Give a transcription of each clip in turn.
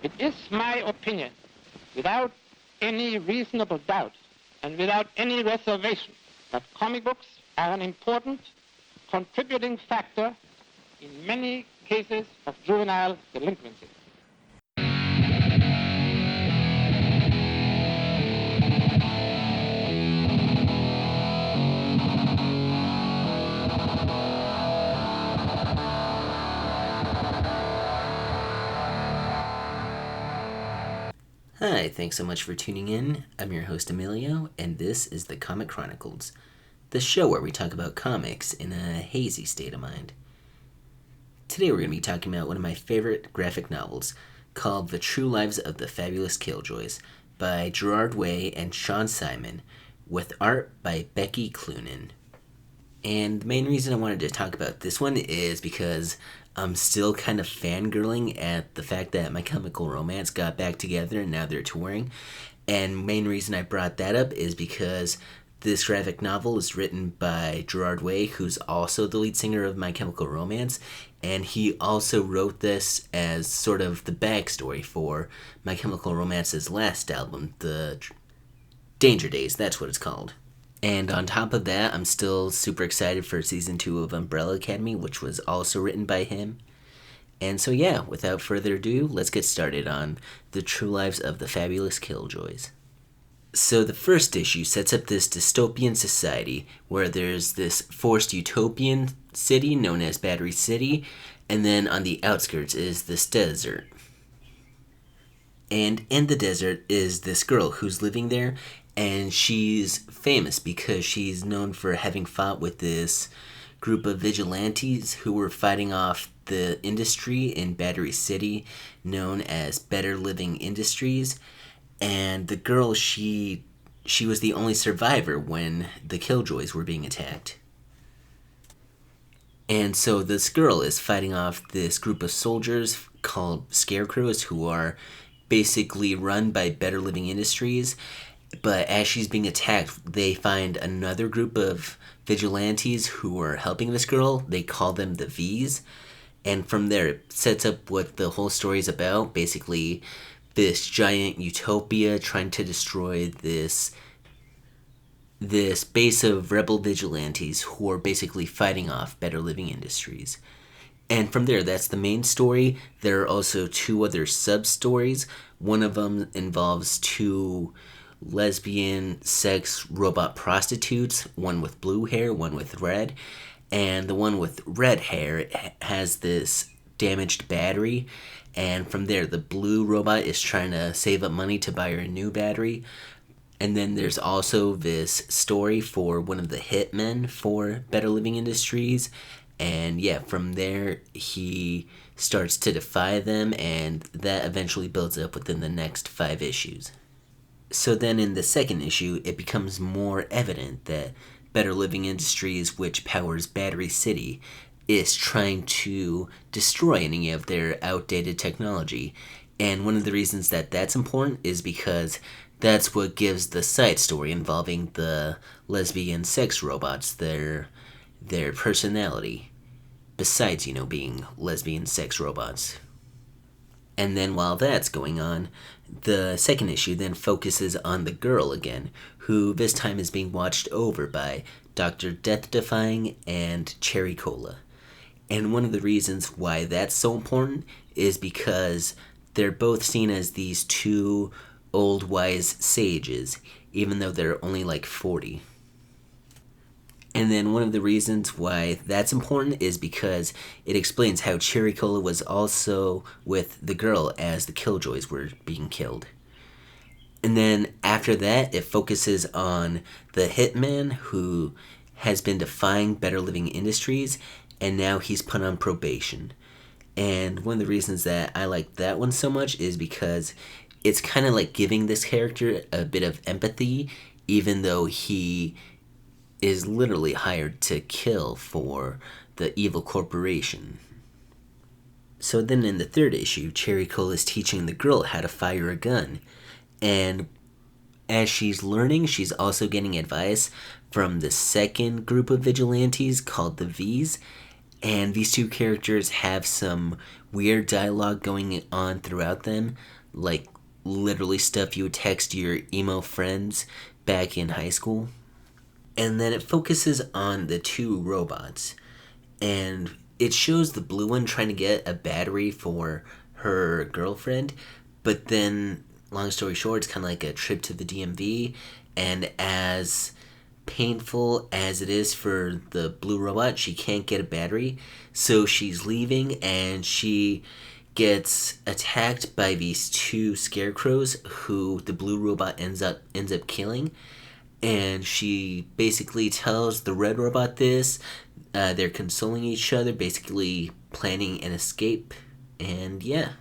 It is my opinion, without any reasonable doubt and without any reservation, that comic books are an important contributing factor in many cases of juvenile delinquency. Hi, thanks so much for tuning in. I'm your host Emilio, and this is the Comic Chronicles, the show where we talk about comics in a hazy state of mind. Today we're going to be talking about one of my favorite graphic novels, called The True Lives of the Fabulous Killjoys, by Gerard Way and Shaun Simon, with art by Becky Cloonan. And the main reason I wanted to talk about this one is because I'm still kind of fangirling at the fact that My Chemical Romance got back together and now they're touring. And main reason I brought that up is because this graphic novel is written by Gerard Way, who's also the lead singer of My Chemical Romance, and he also wrote this as sort of the backstory for My Chemical Romance's last album, the Danger Days, that's what it's called. And on top of that, I'm still super excited for Season 2 of Umbrella Academy, which was also written by him. And so yeah, without further ado, let's get started on The True Lives of the Fabulous Killjoys. So the first issue sets up this dystopian society where there's this forced utopian city known as Battery City, and then on the outskirts is this desert. And in the desert is this girl who's living there, and she's famous because she's known for having fought with this group of vigilantes who were fighting off the industry in Battery City known as Better Living Industries. And the girl, she was the only survivor when the Killjoys were being attacked. And so this girl is fighting off this group of soldiers called Scarecrows, who are basically run by Better Living Industries. But as she's being attacked, they find another group of vigilantes who are helping this girl. They call them the V's. And from there, it sets up what the whole story is about. Basically, this giant utopia trying to destroy this base of rebel vigilantes who are basically fighting off Better Living Industries. And from there, that's the main story. There are also two other sub-stories. One of them involves two lesbian sex robot prostitutes, one with blue hair, one with red, and the one with red hair has this damaged battery, and from there the blue robot is trying to save up money to buy her a new battery. And then there's also this story for one of the hitmen for Better Living Industries, and yeah, from there he starts to defy them, and that eventually builds up within the next 5 issues. So then in the second issue, it becomes more evident that Better Living Industries, which powers Battery City, is trying to destroy any of their outdated technology. And one of the reasons that that's important is because that's what gives the side story involving the lesbian sex robots their personality, besides, being lesbian sex robots. And then while that's going on, the second issue then focuses on the girl again, who this time is being watched over by Dr. Death-Defying and Cherry Cola. And one of the reasons why that's so important is because they're both seen as these two old wise sages, even though they're only like 40. And then one of the reasons why that's important is because it explains how Cherry Cola was also with the girl as the Killjoys were being killed. And then after that, it focuses on the hitman who has been defying Better Living Industries, and now he's put on probation. And one of the reasons that I like that one so much is because it's kind of like giving this character a bit of empathy, even though he is literally hired to kill for the evil corporation. So then in the third issue, Cherry Cola is teaching the girl how to fire a gun. And as she's learning, she's also getting advice from the second group of vigilantes called the V's. And these two characters have some weird dialogue going on throughout them, like literally stuff you would text your emo friends back in high school. And then it focuses on the two robots. And it shows the blue one trying to get a battery for her girlfriend, but then, long story short, it's kind of like a trip to the DMV, and as painful as it is for the blue robot, she can't get a battery, so she's leaving, and she gets attacked by these two scarecrows who the blue robot ends up killing. And she basically tells the red robot this. They're consoling each other, basically planning an escape. And yeah.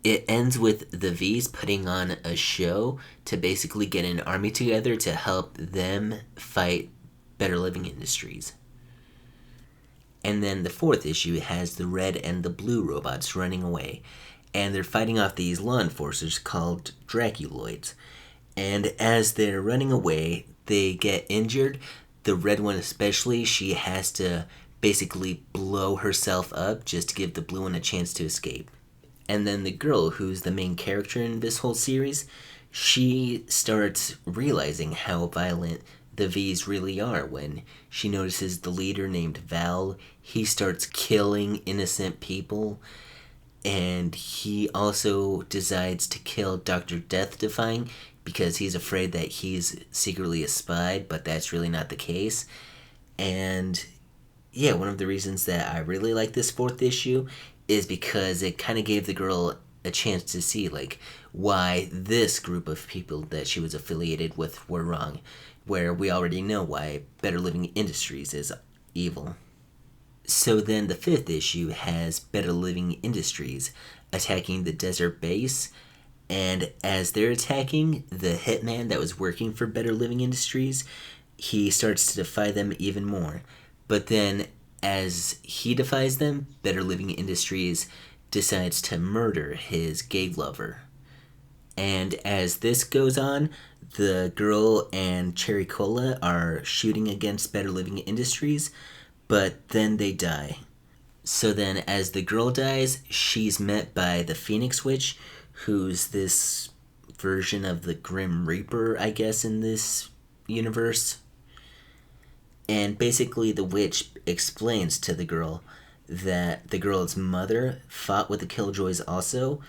It ends with the V's putting on a show to basically get an army together to help them fight Better Living Industries. And then the fourth issue has the red and the blue robots running away. And they're fighting off these law enforcers called Draculoids. And as they're running away, they get injured. The red one especially, she has to basically blow herself up just to give the blue one a chance to escape. And then the girl, who's the main character in this whole series, she starts realizing how violent the V's really are when she notices the leader named Val. He starts killing innocent people. And he also decides to kill Dr. Death Defying because he's afraid that he's secretly a spy, but that's really not the case. And yeah, one of the reasons that I really like this fourth issue is because it kind of gave the girl a chance to see like why this group of people that she was affiliated with were wrong, where we already know why Better Living Industries is evil. So then the fifth issue has Better Living Industries attacking the desert base, and as they're attacking, the hitman that was working for Better Living Industries, he starts to defy them even more. But then as he defies them, Better Living Industries decides to murder his gay lover. And as this goes on, the girl and Cherry Cola are shooting against Better Living Industries, but then they die. So then as the girl dies, she's met by the Phoenix Witch, who's this version of the Grim Reaper, I guess, in this universe. And basically the witch explains to the girl that the girl's mother fought with the Killjoys also,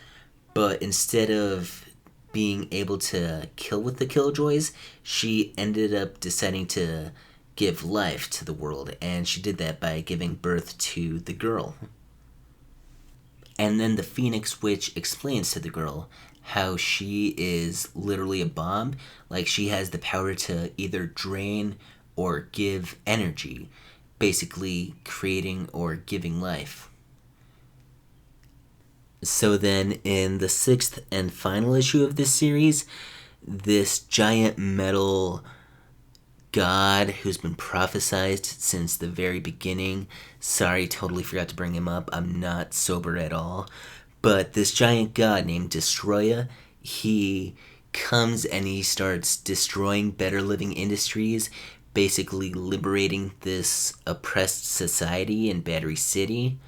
but instead of being able to kill with the Killjoys, she ended up deciding to give life to the world, and she did that by giving birth to the girl. And then the Phoenix Witch explains to the girl how she is literally a bomb, like she has the power to either drain or give energy, basically creating or giving life. So then in the sixth and final issue of this series, this giant metal god who's been prophesized since the very beginning. Sorry, totally forgot to bring him up. I'm not sober at all. But this giant god named Destroya, he comes and he starts destroying Better Living Industries, basically liberating this oppressed society in Battery City.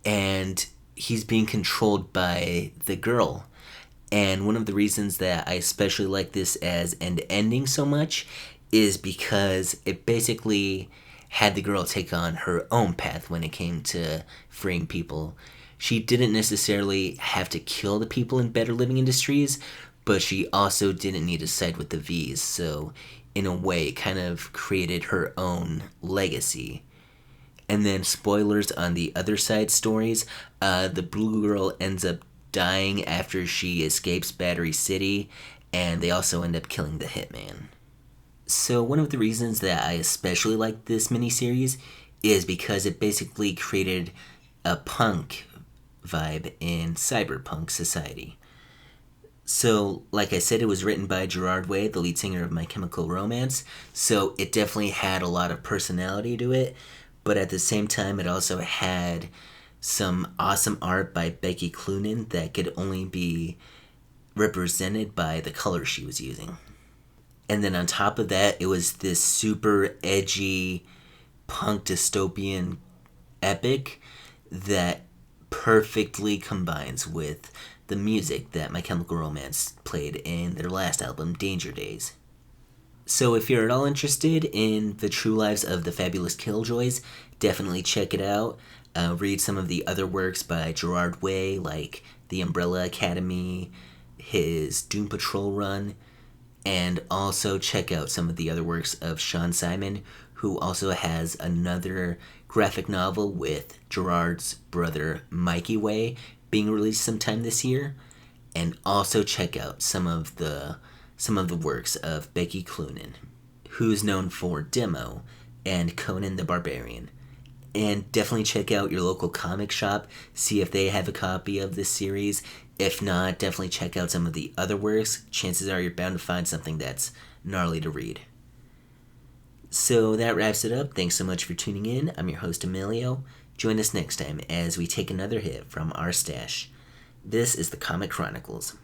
And he's being controlled by the girl. And one of the reasons that I especially like this as an ending so much is because it basically had the girl take on her own path when it came to freeing people. She didn't necessarily have to kill the people in Better Living Industries, but she also didn't need to side with the V's, so in a way it kind of created her own legacy. And then spoilers on the other side stories, the blue girl ends up dying after she escapes Battery City, and they also end up killing the hitman. So one of the reasons that I especially like this miniseries is because it basically created a punk vibe in cyberpunk society. So, like I said, it was written by Gerard Way, the lead singer of My Chemical Romance, so it definitely had a lot of personality to it, but at the same time it also had some awesome art by Becky Cloonan that could only be represented by the color she was using. And then on top of that, it was this super edgy punk dystopian epic that perfectly combines with the music that My Chemical Romance played in their last album, Danger Days. So if you're at all interested in the true lives of the Fabulous Killjoys, definitely check it out. Read some of the other works by Gerard Way, like The Umbrella Academy, his Doom Patrol run, and also check out some of the other works of Shaun Simon, who also has another graphic novel with Gerard's brother Mikey Way being released sometime this year. And also check out some of the works of Becky Cloonan, who's known for Demo and Conan the Barbarian. And definitely check out your local comic shop, see if they have a copy of this series. If not, definitely check out some of the other works. Chances are you're bound to find something that's gnarly to read. So that wraps it up. Thanks so much for tuning in. I'm your host, Emilio. Join us next time as we take another hit from our stash. This is the Comic Chronicles.